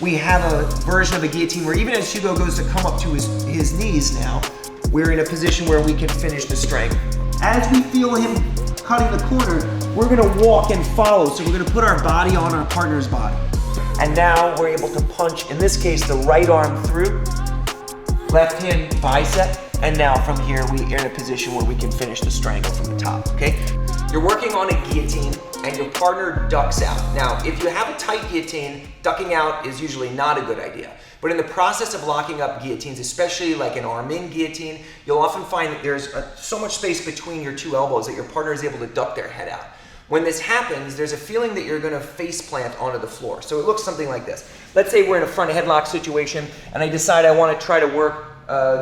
we have a version of a guillotine where even as Hugo goes to come up to his knees now, we're in a position where we can finish the strangle. As we feel him cutting the corner, we're gonna walk and follow. So we're gonna put our body on our partner's body. And now we're able to punch, in this case, the right arm through, left hand bicep, and now from here we're in a position where we can finish the strangle from the top, okay? You're working on a guillotine and your partner ducks out. Now, if you have a tight guillotine, ducking out is usually not a good idea. But in the process of locking up guillotines, especially like an arm-in guillotine, you'll often find that there's so much space between your two elbows that your partner is able to duck their head out. When this happens, there's a feeling that you're gonna face plant onto the floor. So it looks something like this. Let's say we're in a front headlock situation and I decide I wanna try to work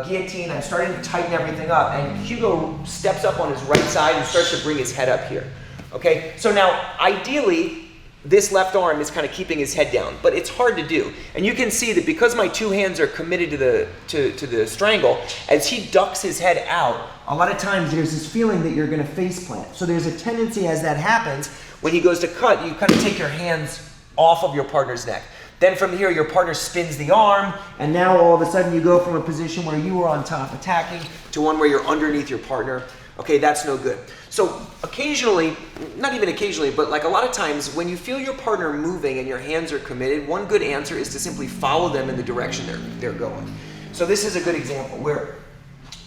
guillotine. I'm starting to tighten everything up and Hugo steps up on his right side and starts to bring his head up here. Okay, so now ideally, this left arm is kind of keeping his head down, but it's hard to do. And you can see that because my two hands are committed to the strangle, as he ducks his head out, a lot of times there's this feeling that you're gonna face plant. So there's a tendency as that happens, when he goes to cut, you kind of take your hands off of your partner's neck. Then from here, your partner spins the arm, and now all of a sudden you go from a position where you were on top attacking to one where you're underneath your partner. Okay, that's no good. So occasionally, not even occasionally, but like a lot of times when you feel your partner moving and your hands are committed, one good answer is to simply follow them in the direction they're going. So this is a good example where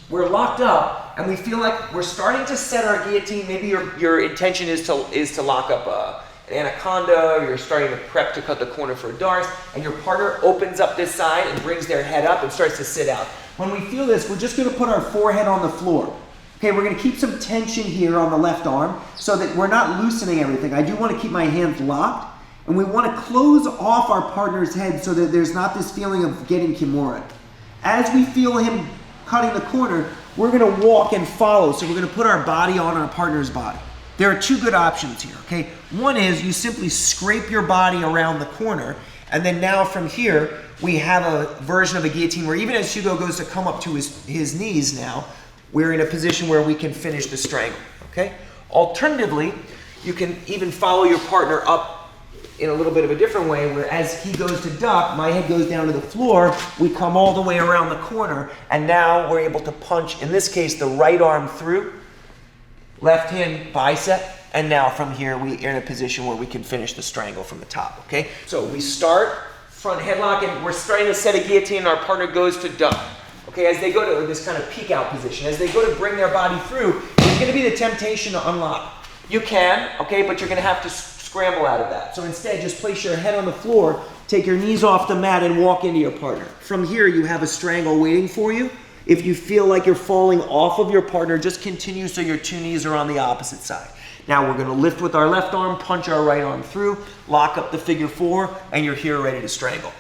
we're locked up and we feel like we're starting to set our guillotine. Maybe your intention is to lock up an anaconda, or you're starting to prep to cut the corner for a Darce, and your partner opens up this side and brings their head up and starts to sit out. When we feel this, we're just gonna put our forehead on the floor. Okay, we're gonna keep some tension here on the left arm so that we're not loosening everything. I do wanna keep my hands locked, and we wanna close off our partner's head so that there's not this feeling of getting kimura. As we feel him cutting the corner, we're gonna walk and follow. So we're gonna put our body on our partner's body. There are two good options here, okay? One is you simply scrape your body around the corner, and then now from here, we have a version of a guillotine where even as Hugo goes to come up to his knees now, we're in a position where we can finish the strangle, okay? Alternatively, you can even follow your partner up in a little bit of a different way, where as he goes to duck, my head goes down to the floor, we come all the way around the corner, and now we're able to punch, in this case, the right arm through, left hand bicep, and now from here we're in a position where we can finish the strangle from the top, okay? So we start front headlock and we're starting to set a guillotine and our partner goes to duck. Okay, as they go to this kind of peek out position, as they go to bring their body through, there's gonna be the temptation to unlock. You can, okay, but you're gonna have to scramble out of that. So instead, just place your head on the floor, take your knees off the mat and walk into your partner. From here, you have a strangle waiting for you. If you feel like you're falling off of your partner, just continue so your two knees are on the opposite side. Now we're gonna lift with our left arm, punch our right arm through, lock up the figure four, and you're here ready to strangle.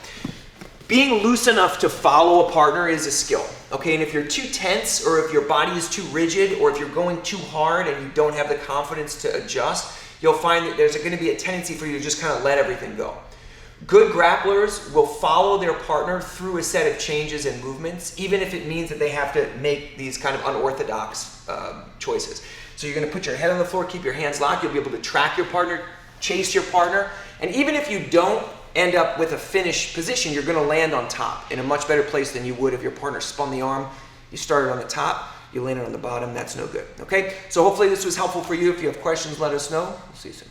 Being loose enough to follow a partner is a skill, okay? And if you're too tense, or if your body is too rigid, or if you're going too hard and you don't have the confidence to adjust, you'll find that there's gonna be a tendency for you to just kind of let everything go. Good grapplers will follow their partner through a set of changes and movements, even if it means that they have to make these kind of unorthodox choices. So you're gonna put your head on the floor, keep your hands locked, you'll be able to track your partner, chase your partner, and even if you don't end up with a finished position, you're gonna land on top in a much better place than you would if your partner spun the arm. You started on the top, you landed on the bottom, that's no good, okay? So hopefully this was helpful for you. If you have questions, let us know. We'll see you soon.